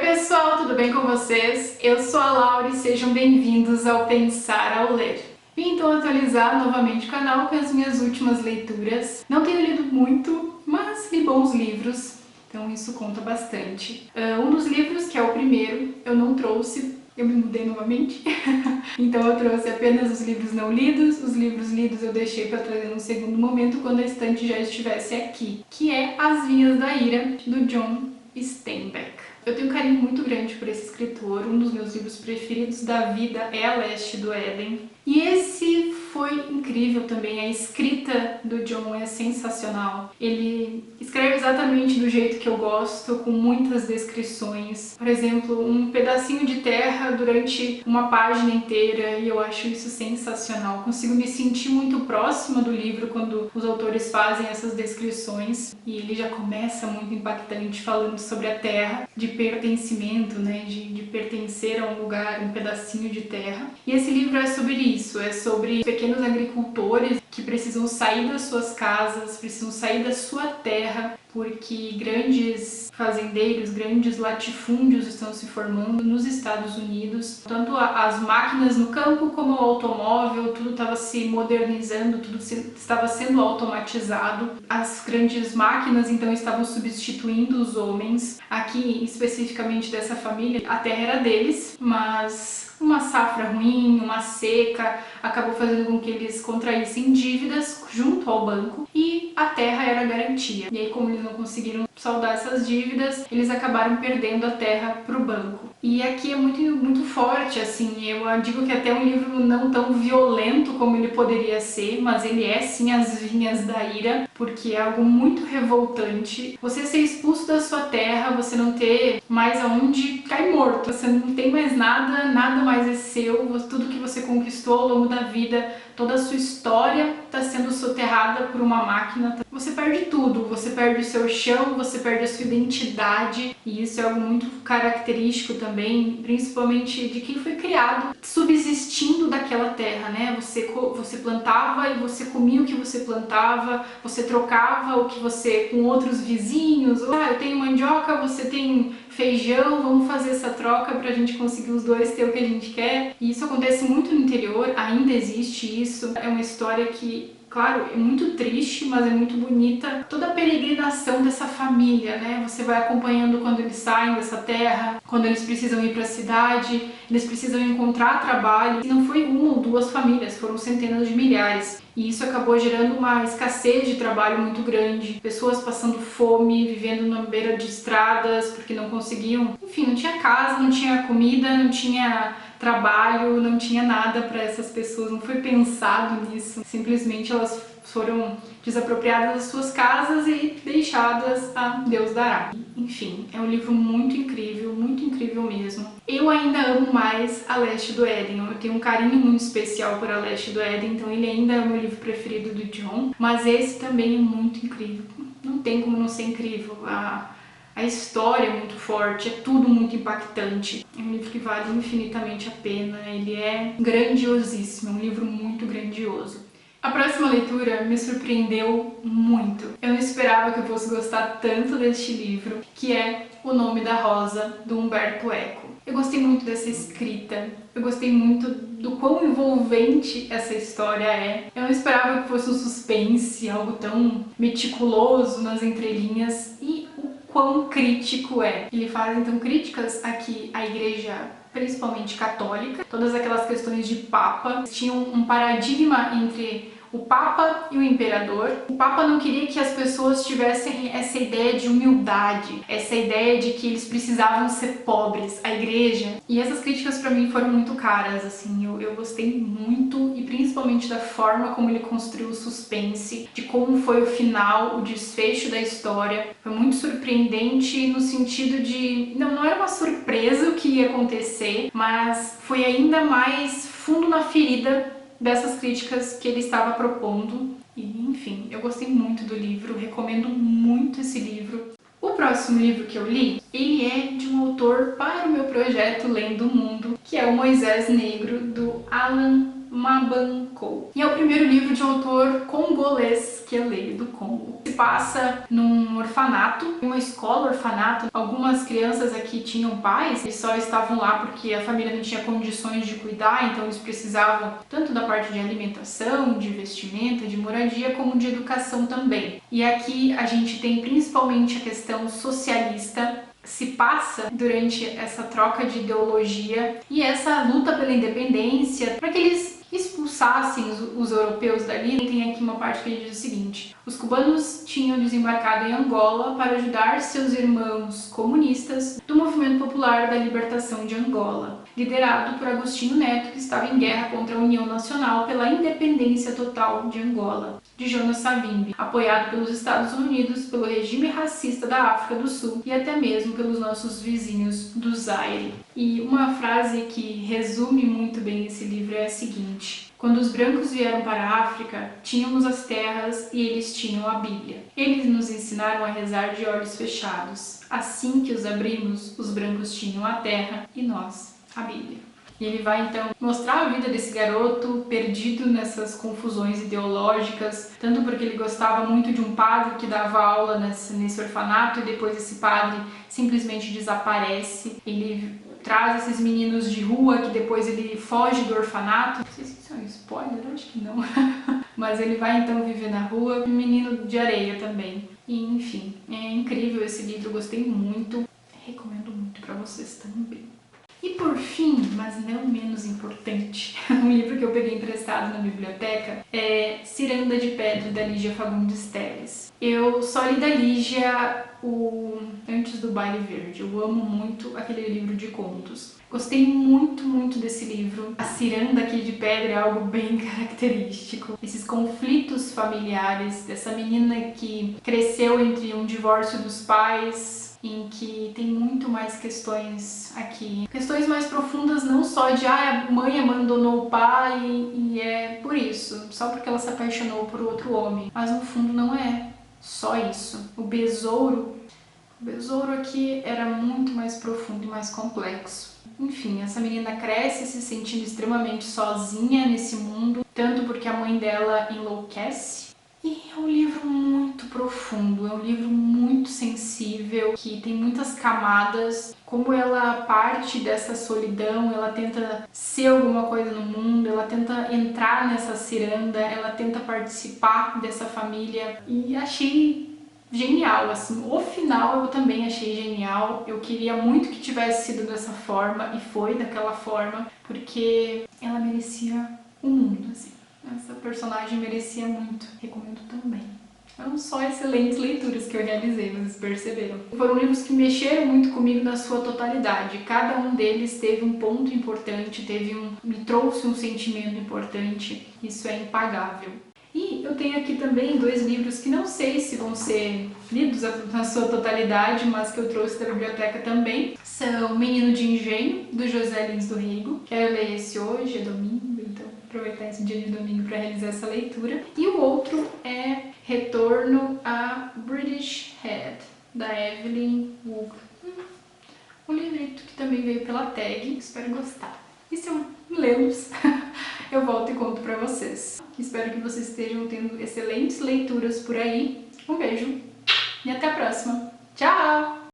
pessoal, tudo bem com vocês? Eu sou a Laura e sejam bem-vindos ao Pensar ao Ler. Vim então atualizar novamente o canal com as minhas últimas leituras. Não tenho lido muito, mas li bons livros, então isso conta bastante. Um dos livros, que é o primeiro, eu não trouxe, eu me mudei novamente, então eu trouxe apenas os livros não lidos. Os livros lidos eu deixei para trazer num segundo momento, quando a estante já estivesse aqui, que é As Vinhas da Ira, do John Steinbeck. Eu tenho um carinho muito grande por esse escritor, um dos meus livros preferidos da vida é A Leste do Éden. E esse foi incrível também, a escrita do John é sensacional. Ele escreve exatamente do jeito que eu gosto, com muitas descrições. Por exemplo, um pedacinho de terra durante uma página inteira, e eu acho isso sensacional. Consigo me sentir muito próxima do livro quando os autores fazem essas descrições. E ele já começa muito impactante, falando sobre a terra, de pertencimento, né? De pertencer a um lugar, um pedacinho de terra. E esse livro é sobre isso, é sobre pequenos agricultores que precisam sair das suas casas, precisam sair da sua terra, porque grandes fazendeiros, grandes latifúndios estão se formando nos Estados Unidos. Tanto as máquinas no campo como o automóvel, tudo estava se modernizando, tudo estava sendo automatizado. As grandes máquinas então estavam substituindo os homens. Aqui, especificamente dessa família, a terra era deles, mas uma safra ruim, uma seca, acabou fazendo com que eles contraíssem dívidas junto ao banco e a terra era a garantia. E aí, como eles não conseguiram saldar essas dívidas, eles acabaram perdendo a terra para o banco. E aqui é muito forte, assim, eu digo que até um livro não tão violento como ele poderia ser, mas ele é sim As Vinhas da Ira, porque é algo muito revoltante. Você ser expulso da sua terra, você não ter mais aonde cair morto, você não tem mais nada, nada mais é seu, tudo que você conquistou ao longo da vida, toda a sua história está sendo soterrada por uma máquina. Você perde tudo, você perde o seu chão, você perde a sua identidade, e isso é algo muito característico também, principalmente de quem foi criado subsistindo daquela terra, né? Você plantava e você comia o que você plantava, você trocava o que você com outros vizinhos. Eu tenho mandioca, você tem feijão, vamos fazer essa troca pra gente conseguir os dois ter o que a gente quer. E isso acontece muito no interior, ainda existe isso. É uma história que, claro, é muito triste, mas é muito bonita. Toda a peregrinação dessa família, né? Você vai acompanhando quando eles saem dessa terra, quando eles precisam ir para a cidade, eles precisam encontrar trabalho. E não foi uma ou duas famílias, foram centenas de milhares. E isso acabou gerando uma escassez de trabalho muito grande. Pessoas passando fome, vivendo na beira de estradas, porque não conseguiam. Enfim, não tinha casa, não tinha comida, não tinha trabalho, não tinha nada para essas pessoas, não foi pensado nisso. Simplesmente elas foram desapropriadas das suas casas e deixadas a Deus dará. Enfim, é um livro muito incrível mesmo. Eu ainda amo mais A Leste do Éden, eu tenho um carinho muito especial por A Leste do Éden, então ele ainda é o meu livro preferido do John, mas esse também é muito incrível. Não tem como não ser incrível. A história é muito forte, é tudo muito impactante. É um livro que vale infinitamente a pena, ele é grandiosíssimo, é um livro muito grandioso. A próxima leitura me surpreendeu muito. Eu não esperava que eu fosse gostar tanto deste livro, que é O Nome da Rosa, do Umberto Eco. Eu gostei muito dessa escrita, eu gostei muito do quão envolvente essa história é. Eu não esperava que fosse um suspense, algo tão meticuloso nas entrelinhas, e o quão crítico é. Ele faz então críticas aqui à igreja, principalmente católica, todas aquelas questões de papa. Tinha um paradigma entre o Papa e o Imperador. O Papa não queria que as pessoas tivessem essa ideia de humildade, essa ideia de que eles precisavam ser pobres, a igreja. E essas críticas para mim foram muito caras, assim, eu gostei muito, e principalmente da forma como ele construiu o suspense, de como foi o final, o desfecho da história. Foi muito surpreendente no sentido de, não era uma surpresa o que ia acontecer, mas foi ainda mais fundo na ferida dessas críticas que ele estava propondo. E, enfim, eu gostei muito do livro, recomendo muito esse livro. O próximo livro que eu li, ele é de um autor para o meu projeto Lendo o Mundo, que é o Moisés Negro, do Alan Mabancou. E é o primeiro livro de um autor congolês que eu leio do Congo. Se passa num orfanato, uma escola orfanato. Algumas crianças aqui tinham pais e só estavam lá porque a família não tinha condições de cuidar, então eles precisavam tanto da parte de alimentação, de vestimenta, de moradia, como de educação também. E aqui a gente tem principalmente a questão socialista, se passa durante essa troca de ideologia e essa luta pela independência para que eles expulsassem os europeus dali. Tem aqui uma parte que ele diz o seguinte: os cubanos tinham desembarcado em Angola para ajudar seus irmãos comunistas do Movimento Popular da Libertação de Angola, liderado por Agostinho Neto, que estava em guerra contra a União Nacional pela Independência Total de Angola, de Jonas Savimbi, apoiado pelos Estados Unidos, pelo regime racista da África do Sul e até mesmo pelos nossos vizinhos do Zaire. E uma frase que resume muito bem esse livro é a seguinte: quando os brancos vieram para a África, tínhamos as terras e eles tinham a Bíblia. Eles nos ensinaram a rezar de olhos fechados. Assim que os abrimos, os brancos tinham a terra e nós a Bíblia. E ele vai então mostrar a vida desse garoto perdido nessas confusões ideológicas, tanto porque ele gostava muito de um padre que dava aula nesse orfanato e depois esse padre simplesmente desaparece. Ele traz esses meninos de rua que depois ele foge do orfanato. Não sei se isso é um spoiler, acho que não. Mas ele vai então viver na rua. Um menino de areia também. E, enfim, é incrível esse livro, eu gostei muito. Recomendo muito para vocês também. E por fim, mas não menos importante, um livro que eu peguei emprestado na biblioteca é Ciranda de Pedra, da Lígia Fagundes Telles. Eu só li da Lígia o Antes do Baile Verde. Eu amo muito aquele livro de contos. Gostei muito, muito desse livro. A ciranda aqui de pedra é algo bem característico. Esses conflitos familiares dessa menina que cresceu entre um divórcio dos pais, em que tem muito mais questões aqui. Questões mais profundas, não só de a mãe abandonou o pai e é por isso, só porque ela se apaixonou por outro homem. Mas no fundo não é só isso. O besouro aqui era muito mais profundo e mais complexo. Enfim, essa menina cresce se sentindo extremamente sozinha nesse mundo, tanto porque a mãe dela enlouquece. E é um livro muito profundo, é um livro muito sensível, que tem muitas camadas. Como ela parte dessa solidão, ela tenta ser alguma coisa no mundo, ela tenta entrar nessa ciranda, ela tenta participar dessa família. E achei genial, assim, o final eu também achei genial. Eu queria muito que tivesse sido dessa forma, e foi daquela forma, porque ela merecia o mundo, assim. Essa personagem merecia muito. Recomendo também. Não só excelentes leituras que eu realizei, vocês perceberam. Foram livros que mexeram muito comigo na sua totalidade. Cada um deles teve um ponto importante, me trouxe um sentimento importante. Isso é impagável. E eu tenho aqui também 2 livros que não sei se vão ser lidos na sua totalidade, mas que eu trouxe da biblioteca também. São Menino de Engenho, do José Lins do Rego. Quero ler esse hoje, é domingo, então aproveitar esse dia de domingo para realizar essa leitura. E o outro é Retorno a British Head, da Evelyn Waugh. Um livrito que também veio pela tag, espero gostar. E se eu lê-los, eu volto e conto pra vocês. Espero que vocês estejam tendo excelentes leituras por aí. Um beijo e até a próxima. Tchau!